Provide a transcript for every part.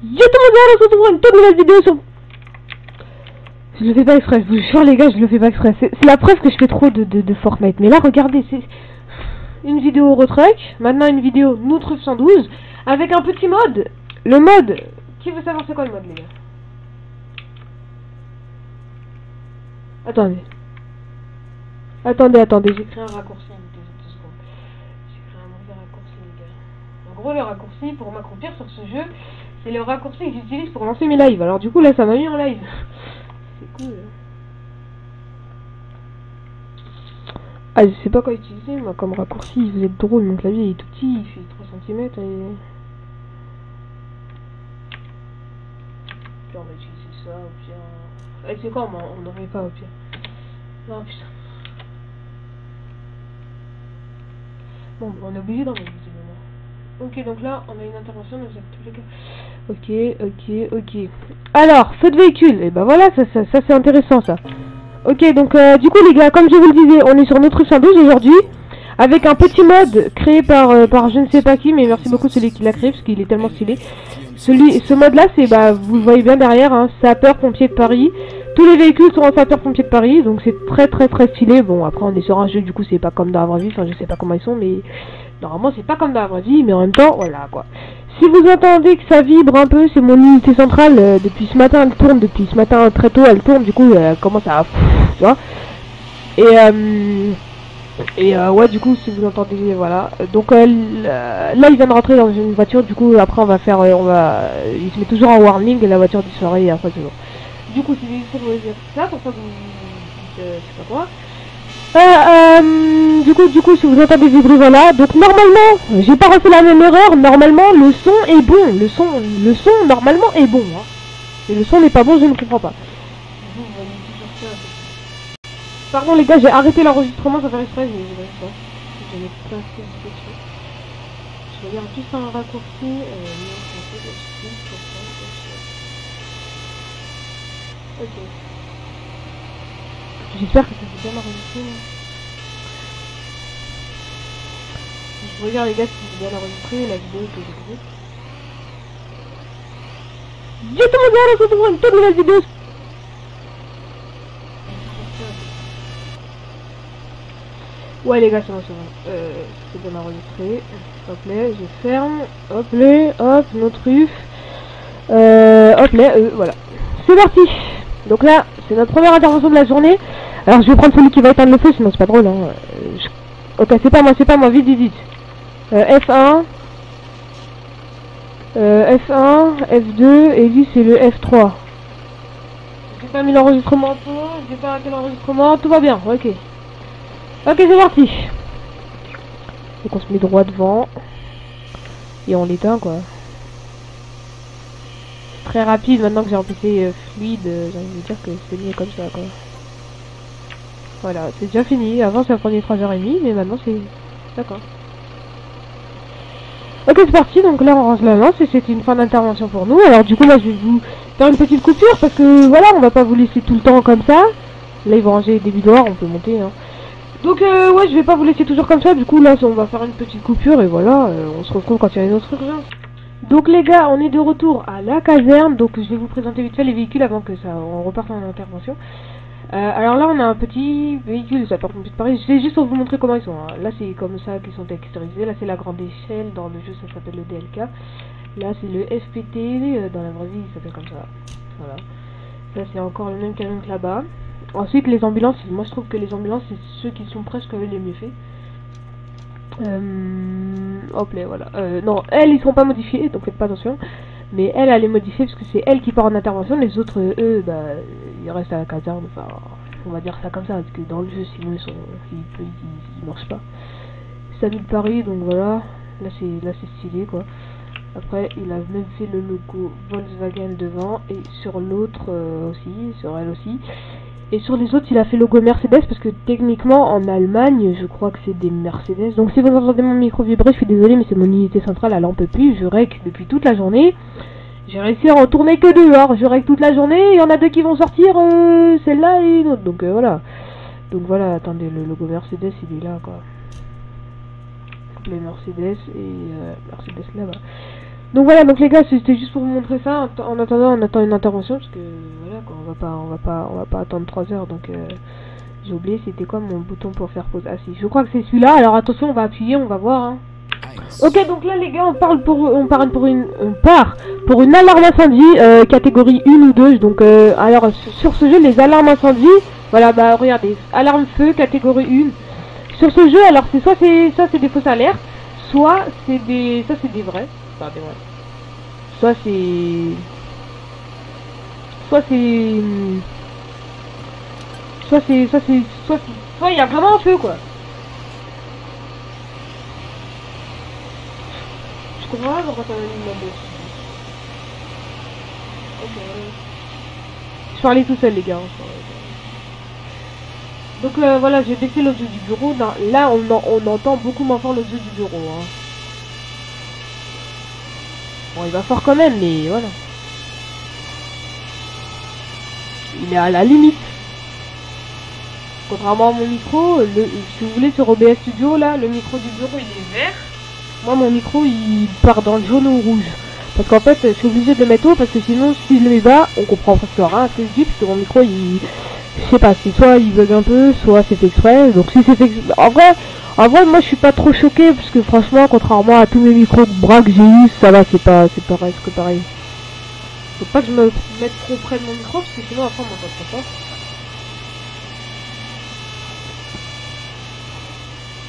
Yo tout le monde, on se retrouve pour une toute nouvelle vidéo sur... Je le fais pas exprès, je vous jure les gars, je le fais pas exprès. C'est la preuve que je fais trop de Fortnite. Mais là, regardez, c'est une vidéo Retruck, maintenant une vidéo Noutruf 112, avec un petit mode. Le mode... Qui veut savoir c'est quoi le mode, les gars? Attendez, j'ai créé un raccourci. J'ai créé un mauvais raccourci, les gars. En gros, le raccourci pour m'accroupir sur ce jeu, c'est le raccourci que j'utilise pour lancer mes lives. Alors du coup, là, ça m'a mis en live. C'est cool. Ah, je sais pas quoi utiliser, moi, comme raccourci. Vous êtes drôle, mon clavier il est tout petit, il fait 3 cm et... Puis on va utiliser ça, au pire... Ah, c'est quoi, on n'en met pas, au pire. Non, putain. Bon, on est obligé d'en mettre, visiblement. Ok, donc là, on a une intervention, nous tous les cas. Ok. Alors, feu de véhicule. Et ben voilà, ça c'est intéressant, ça. Ok, donc du coup, les gars, comme je vous le disais, on est sur Noutruf 112 aujourd'hui. Avec un petit mode créé par je ne sais pas qui, mais merci beaucoup celui qui l'a créé, parce qu'il est tellement stylé. Ce mode-là, c'est, bah, vous le voyez bien derrière, hein, sapeur-pompier de Paris. Tous les véhicules sont en sapeur-pompier de Paris, donc c'est très stylé. Bon, après on est sur un jeu, du coup c'est pas comme dans la vraie vie, enfin je sais pas comment ils sont, mais normalement c'est pas comme dans la vraie vie, mais en même temps, voilà quoi. Si vous entendez que ça vibre un peu, c'est mon unité centrale, depuis ce matin elle tourne, depuis ce matin très tôt elle tourne, du coup elle commence à... tu vois. Et ouais, du coup si vous entendez, voilà. Donc là il vient de rentrer dans une voiture, du coup après on va faire, il se met toujours en warning et la voiture disparaît et après c'est bon. Du coup, c'est juste pour vous dire ça, pour ça que vous je sais pas quoi. Du coup, si vous entendez vibrer, voilà. Donc, normalement, j'ai pas refait la même erreur. Normalement, le son est bon. Le son, normalement, est bon. Hein. Et le son n'est pas bon, je ne comprends pas. Pardon, les gars, j'ai arrêté l'enregistrement, ça fait exprès, je regarde juste un raccourci. Ok. J'espère que ça s'est bien enregistré. Je regarde les gars si c'est bien enregistré, la vidéo que j'ai faite. Yo tout le monde, on se retrouve pour une toute nouvelle vidéo. Ouais les gars, c'est bon. C'est bien enregistré. Hop là, je ferme. Hop là, hop, Noutruf. Hop là, voilà. C'est parti. Donc là, c'est notre première intervention de la journée. Alors je vais prendre celui qui va éteindre le feu, sinon c'est pas drôle. Hein. Ok, c'est pas moi, vite. F1, F2, et lui c'est le F3. J'ai pas mis l'enregistrement en pause, j'ai pas arrêté l'enregistrement, tout va bien, ok. Ok, c'est parti. Donc on se met droit devant. Et on l'éteint quoi. Très rapide, maintenant que j'ai un PC fluide, j'ai envie de dire que c'est mieux comme ça quoi. Voilà, c'est déjà fini. Avant ça prenait 3h30, mais maintenant c'est... D'accord. Ok, c'est parti, donc là on range la lance et c'est une fin d'intervention pour nous. Alors du coup là je vais vous faire une petite coupure parce que voilà, on va pas vous laisser tout le temps comme ça. Là ils vont ranger des budoirs, on peut monter hein. Donc ouais, je vais pas vous laisser toujours comme ça, du coup là on va faire une petite coupure et voilà, on se retrouve quand il y a une autre urgence. Donc les gars, on est de retour à la caserne, donc je vais vous présenter vite fait les véhicules avant que ça on reparte en intervention. Alors là on a un petit véhicule, ça part de Paris, je vais juste vous montrer comment ils sont. Hein. Là c'est comme ça qu'ils sont texturisés, là c'est la grande échelle, dans le jeu ça s'appelle le DLK. Là c'est le FPT, dans la vraie vie il s'appelle comme ça. Voilà. Là c'est encore le même camion que là-bas. Ensuite les ambulances, moi je trouve que les ambulances c'est ceux qui sont presque les mieux faits. Hop là voilà. Non, elles ils sont pas modifiées, donc faites pas attention. Mais elle est modifiée parce que c'est elle qui part en intervention, les autres eux bah ils restent à la caserne, enfin on va dire ça comme ça, parce que dans le jeu sinon ils marchent pas. Salut de Paris, donc voilà, là c'est stylé quoi. Après il a même fait le logo Volkswagen devant et sur l'autre aussi, sur elle aussi. Et sur les autres, il a fait le logo Mercedes parce que techniquement en Allemagne, je crois que c'est des Mercedes. Donc si vous entendez mon micro vibrer, je suis désolé, mais c'est mon unité centrale, elle en peut plus. Je règle depuis toute la journée. J'ai réussi à en tourner que 2. Alors je règle toute la journée. Il y en a 2 qui vont sortir, celle-là et une autre. Donc voilà. Donc voilà, attendez, le logo Mercedes, il est là quoi. Les Mercedes et Mercedes là-bas. Donc voilà, donc les gars, c'était juste pour vous montrer ça. En attendant, on attend une intervention parce que voilà quoi, on va pas attendre 3 heures. Donc j'ai oublié c'était quoi mon bouton pour faire pause. Ah si, je crois que c'est celui-là. Alors attention, on va appuyer, on va voir. Hein. Ok, donc là les gars, on part pour une alarme incendie catégorie 1 ou 2. Donc alors sur ce jeu, les alarmes incendie, voilà, bah regardez, alarme feu catégorie 1. Sur ce jeu, alors c'est c'est des fausses alertes, soit c'est des vrais. Enfin, des vrais. Soit c'est soit il y a vraiment un feu quoi. Je comprends pas pourquoi ça m'a mis une ok. Je parlais tout seul les gars. Donc voilà, j'ai baissé l'audio du bureau. Là on entend beaucoup moins fort l'audio du bureau. Hein. Bon, il va fort quand même, mais voilà. Il est à la limite. Contrairement à mon micro, si vous voulez sur OBS Studio, là, le micro du bureau il est vert. Moi mon micro il part dans le jaune ou rouge. Parce qu'en fait je suis obligé de le mettre haut parce que sinon si je le mets bas, on comprend presque rien à ce que je dis parce que mon micro il... Je sais pas, c'est soit il bug un peu, soit c'est fait exprès. Donc si c'est fait exprès... En vrai moi je suis pas trop choqué parce que franchement contrairement à tous mes micros de bras que j'ai eu, ça va, c'est presque pareil. Faut pas que je me mette trop près de mon micro parce que sinon après on m'entend trop fort.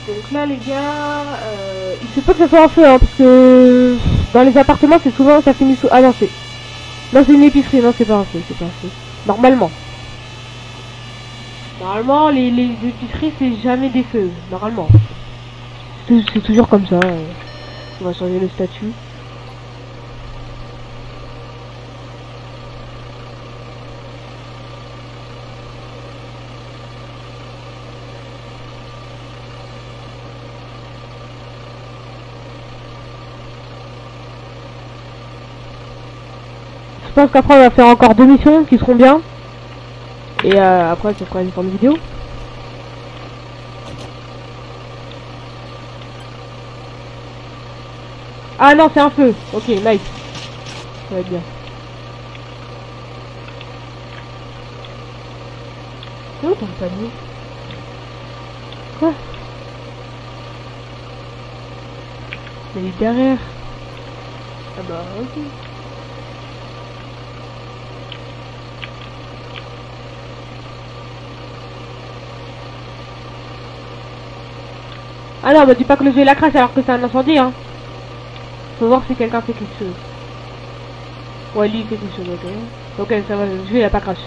Donc là les gars, il se peut que ça soit un feu hein, parce que dans les appartements c'est souvent ça finit sous... Ah non c'est... Non c'est une épicerie, non c'est pas un feu, Normalement. Normalement les épiceries c'est jamais des feux, normalement. C'est toujours comme ça. On va changer le statut. Je pense qu'après on va faire encore 2 missions qui seront bien. Et après ça fera une forme de vidéo. Ah non c'est un feu. Ok nice. Ça va être bien. C'est où ton panier? Quoi? Il est derrière. Ah bah ok. Ah non, bah dis pas que le jeu il a crash alors que c'est un incendie, hein. Faut voir si quelqu'un fait quelque chose. Ouais, lui il fait quelque chose, ok. Ok, ça va, le jeu il a pas crash.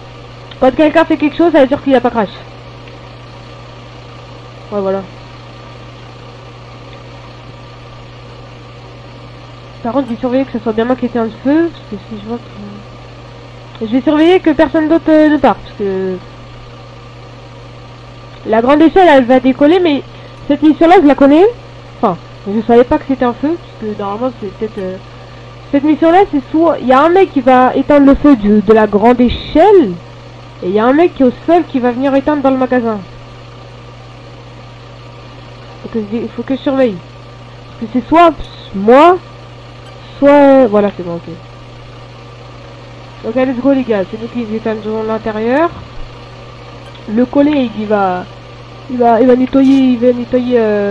Quand quelqu'un fait quelque chose, ça veut dire qu'il a pas crash. Ouais, voilà. Par contre, je vais surveiller que ce soit bien moi qui éteins le feu, parce que si je vois que... Je vais surveiller que personne d'autre ne parte, parce que... La grande échelle, elle va décoller, mais... Cette mission-là, je la connais. Enfin, je savais pas que c'était un feu, parce que normalement, c'est peut-être... Cette mission-là, c'est soit... Il y a un mec qui va éteindre le feu de la grande échelle, et il y a un mec qui est au sol qui va venir éteindre dans le magasin. Il faut que je surveille. Parce que c'est soit moi, soit... Voilà, c'est bon, ok. Donc, let's go, les gars. C'est nous qui éteignons l'intérieur. Le collègue, il va nettoyer,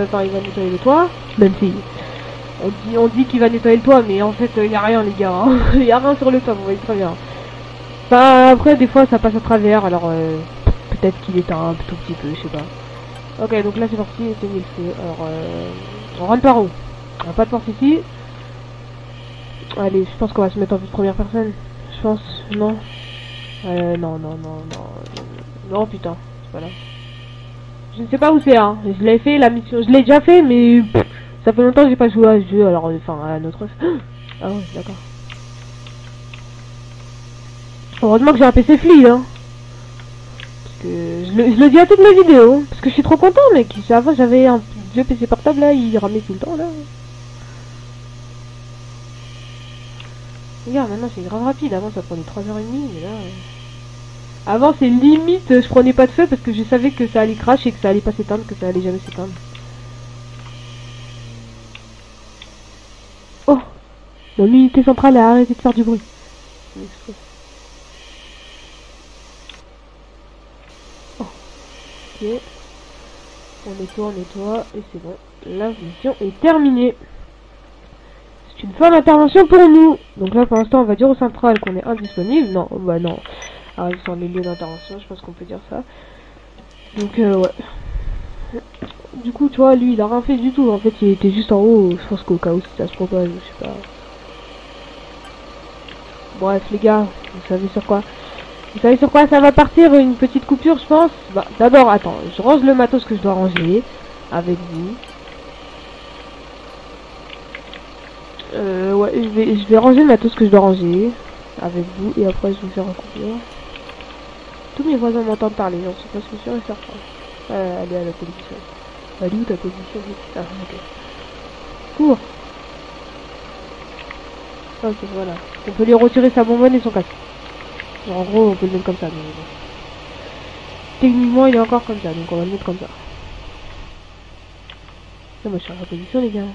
enfin, il va nettoyer le toit. Même si... On dit qu'il va nettoyer le toit, mais en fait, il n'y a rien, les gars. Hein. Il n'y a rien sur le toit, vous voyez très bien. Enfin, après, des fois, ça passe à travers, alors... peut-être qu'il éteint un tout petit peu, je sais pas. Ok, donc là, c'est parti, éteigner le feu. Alors, on rentre par où? On n'a pas de porte ici. Allez, je pense qu'on va se mettre en vue de première personne. Je pense, non. Non, putain, c'est pas là. Je ne sais pas où c'est, hein. Je l'ai fait, la mission. Je l'ai déjà fait, mais pff, ça fait longtemps que j'ai pas joué à ce jeu, alors, enfin, à notre... Ah ouais, d'accord. Heureusement que j'ai un PC fluide, hein. Parce que je le dis à toutes mes vidéos, parce que je suis trop content, mec. Avant, j'avais un vieux PC portable, là, il ramait tout le temps, là. Regarde, maintenant, c'est grave rapide. Avant, ça prenait 3h30, mais là... Avant, c'est limite, je prenais pas de feu parce que je savais que ça allait crash et que ça allait pas s'éteindre, que ça allait jamais s'éteindre. Oh! Bon, l'unité centrale a arrêté de faire du bruit. Oh. Ok. On nettoie, et c'est bon. La mission est terminée. C'est une fin d'intervention pour nous. Donc là, pour l'instant, on va dire au central qu'on est indisponible. Non, bah non. Ah, ils sont les lieux d'intervention, je pense qu'on peut dire ça. Donc, ouais. Du coup, tu vois, lui, il a rien fait du tout. En fait, il était juste en haut. Je pense qu'au cas où ça se propage, je sais pas. Bref, les gars, vous savez sur quoi? Vous savez sur quoi ça va partir? Une petite coupure, je pense. Bah, d'abord, attends, je range le matos que je dois ranger avec vous. Ouais, je vais ranger le matos que je dois ranger avec vous et après je vais faire un coupure. Tous mes voisins m'entendent parler, j'en suis pas sûr et certain. Elle est à la position. Elle est où ta position? Ah, ok. Cours. Ok, voilà. On peut lui retirer sa bonbonne et son casque. En gros, on peut le mettre comme ça. Mais bon. Techniquement, il est encore comme ça, donc on va le mettre comme ça. Non, moi je suis à la position, les gars.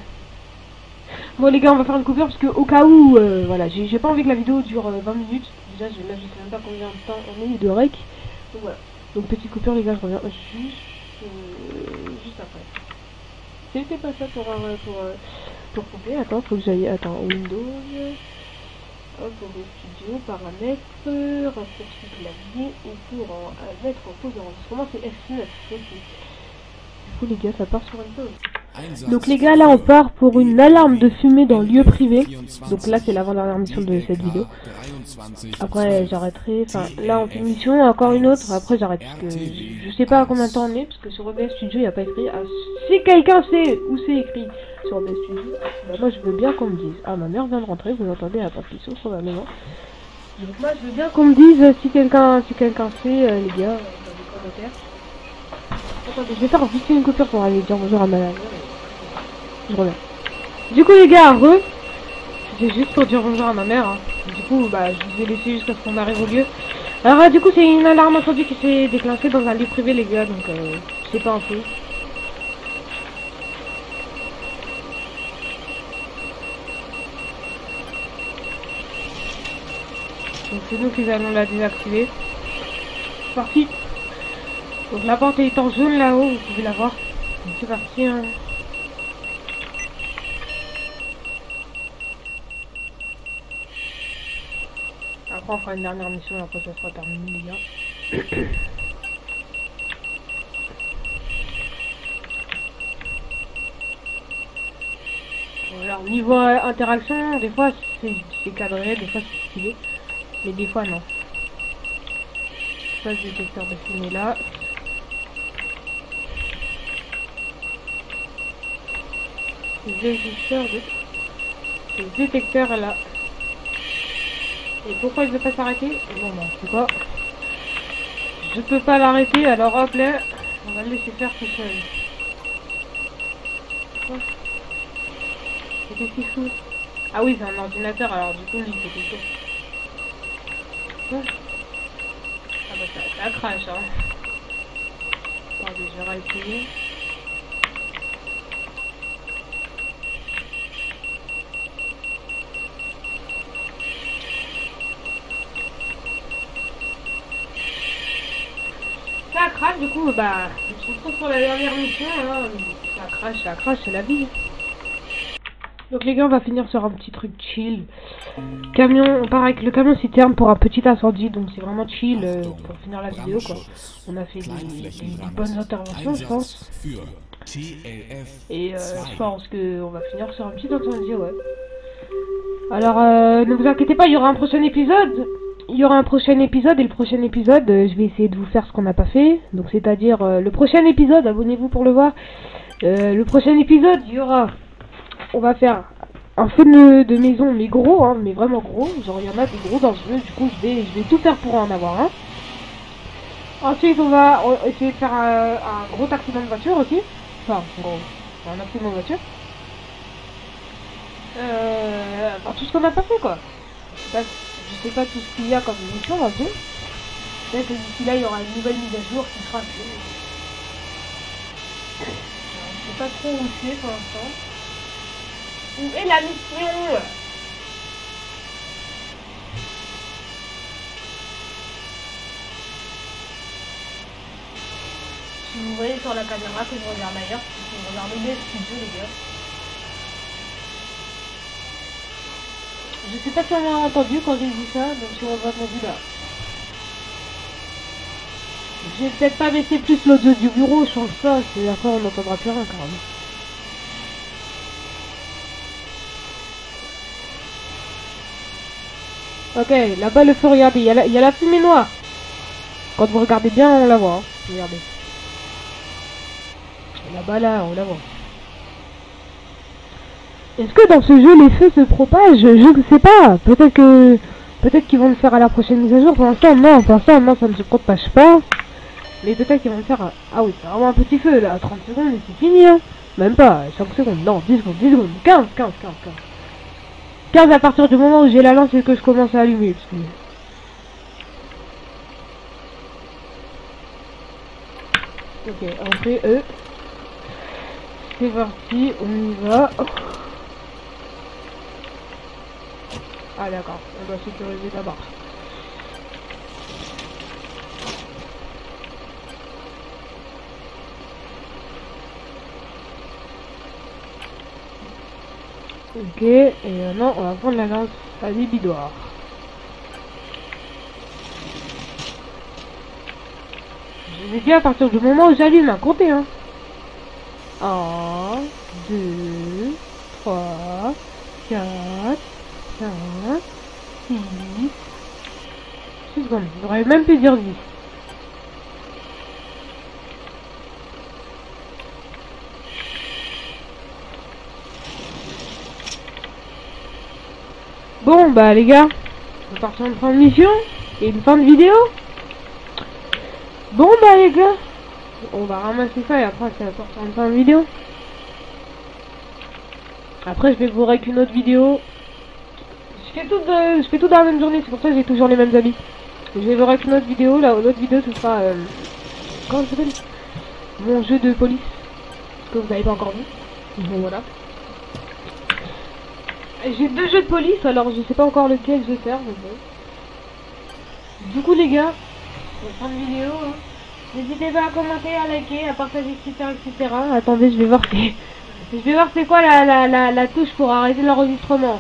Bon, les gars, on va faire une coupure parce que au cas où, voilà, j'ai pas envie que la vidéo dure 20 minutes. Déjà, là, je sais même pas combien de temps on est de rec. Donc voilà. Donc, petite coupure, les gars, je reviens juste après. C'était pas ça pour couper. Attends, faut que j'aille. Attends, Windows. Hop, au studio, paramètres, raccourci clavier, et pour mettre en pause d'enregistrement, c'est F9. Ok. Du coup, les gars, ça part sur une pause. Donc les gars, là on part pour une alarme de fumée dans lieu privé. Donc là c'est l'avant-dernière mission de cette vidéo. Après j'arrêterai, enfin là on fait une mission, encore une autre, après j'arrête parce que je sais pas à combien de temps on est, parce que sur OBS Studio il n'y a pas écrit. Ah, si quelqu'un sait où c'est écrit sur OBS Studio, bah moi je veux bien qu'on me dise. Ah, ma mère vient de rentrer, vous entendez la porte qui s'ouvre probablement. Donc moi je veux bien qu'on me dise si quelqu'un sait, les gars, dans les commentaires. Attendez, je vais faire vite une coupure pour aller dire bonjour à ma mère. Je reviens. Du coup les gars, c'était juste pour dire bonjour à ma mère. Hein. Du coup, bah je vous ai laissé jusqu'à ce qu'on arrive au lieu. Alors du coup c'est une alarme incendie qui s'est déclenchée dans un lieu privé les gars, donc je sais pas un peu. Donc c'est nous qui allons la désactiver. C'est parti. Donc la porte est en jaune là-haut, vous pouvez la voir. Donc c'est parti. Hein. Après on fera une dernière mission et après ça sera terminé les gars. Alors niveau interaction, des fois c'est cadré, des fois c'est stylé, mais des fois non. Ça le détecteur de fumée là. Le détecteur là. Et pourquoi il veut pas s'arrêter? Bon bah c'est quoi? Je peux pas l'arrêter, alors hop là, on va le laisser faire tout seul. Qu'est-ce qu'il fout? Ah oui, c'est un ordinateur, alors du coup il fait quelque chose. Ah bah ça crache hein. Attendez, je vais réessayer. Ça crache, du coup, bah, je se retrouve pour la dernière mission, hein. Ça crache, c'est la vie. Donc les gars, on va finir sur un petit truc chill. Camion, on part avec le camion citerne pour un petit incendie, donc c'est vraiment chill pour finir la vidéo, quoi. On a fait des bonnes interventions, je pense. Et je pense qu'on va finir sur un petit incendie, ouais. Alors, ne vous inquiétez pas, il y aura un prochain épisode. Il y aura un prochain épisode, et le prochain épisode, je vais essayer de vous faire ce qu'on n'a pas fait. Donc c'est-à-dire, le prochain épisode, abonnez-vous pour le voir. Le prochain épisode, il y aura... On va faire un feu de maison, mais gros, hein, mais vraiment gros. Genre, il y en a des gros dans ce jeu, du coup, je vais tout faire pour en avoir un. Ensuite, on va essayer de faire un gros accident de voiture aussi. Enfin, un accident de voiture. Enfin, tout ce qu'on n'a pas fait, quoi. Je sais pas tout ce qu'il y a comme mission dans le jeu. Peut-être que d'ici là, il y aura une nouvelle mise à jour qui sera faite. Je sais pas trop où c'est pour l'instant. Où est la mission? voyez sur la caméra que je regarde ailleurs, parce que vous regardez les studios, les gars. Je sais pas si on m'a entendu quand j'ai dit ça, donc si on m'a entendu là. Je vais peut-être pas baisser plus l'audio du bureau, je pense pas, c'est après on n'entendra plus rien quand même. Ok, là-bas le feu, regardez, il y a la fumée noire. Quand vous regardez bien, on la voit. Hein. Regardez. Là-bas, là, on la voit. Est-ce que dans ce jeu, les feux se propagent? Je ne sais pas. Peut-être qu'ils vont le faire à la prochaine mise à jour. Pour l'instant, non. Pour l'instant, non, ça ne se propage pas. Mais peut-être qu'ils vont le faire... Ah oui, c'est vraiment un petit feu, là. 30 secondes et c'est fini, hein. Même pas. 5 secondes. Non, 10 secondes, 10 secondes. 15 à partir du moment où j'ai la lance et que je commence à allumer. Parce que... Ok, entrée E. C'est parti, on y va. Ah d'accord, on doit sécuriser la barre. Ok, et maintenant on va prendre la lance à débidoir. Je vais dire à partir du moment où j'allume, à compter hein. 1, 2, 3, 4, 5, 6, 6 secondes. J'aurais même pu dire 10. Bon bah les gars, on va partir en fin de mission et une fin de vidéo. Bon bah les gars, on va ramasser ça et après c'est la partir en fin de vidéo. Après je vais vous avec une autre vidéo. Je fais tout dans la même journée, c'est pour ça que j'ai toujours les mêmes habits. Je vais vous avec une autre vidéo, là l'autre vidéo ce sera comment ça s'appelle, mon jeu de police que vous n'avez pas encore vu. Bon voilà. J'ai 2 jeux de police, alors je sais pas encore lequel je vais faire. Mais bon. Du coup les gars, fin de vidéo, hein. N'hésitez pas à commenter, à liker, à partager, etc. etc. Attendez, je vais voir c'est quoi la touche pour arrêter l'enregistrement.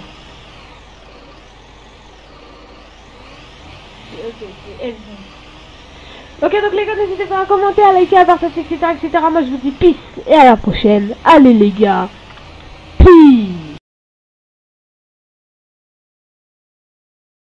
Ok, c'est F. Ok, donc les gars, n'hésitez pas à commenter, à liker, à partager, etc. etc. Moi je vous dis peace et à la prochaine. Allez les gars.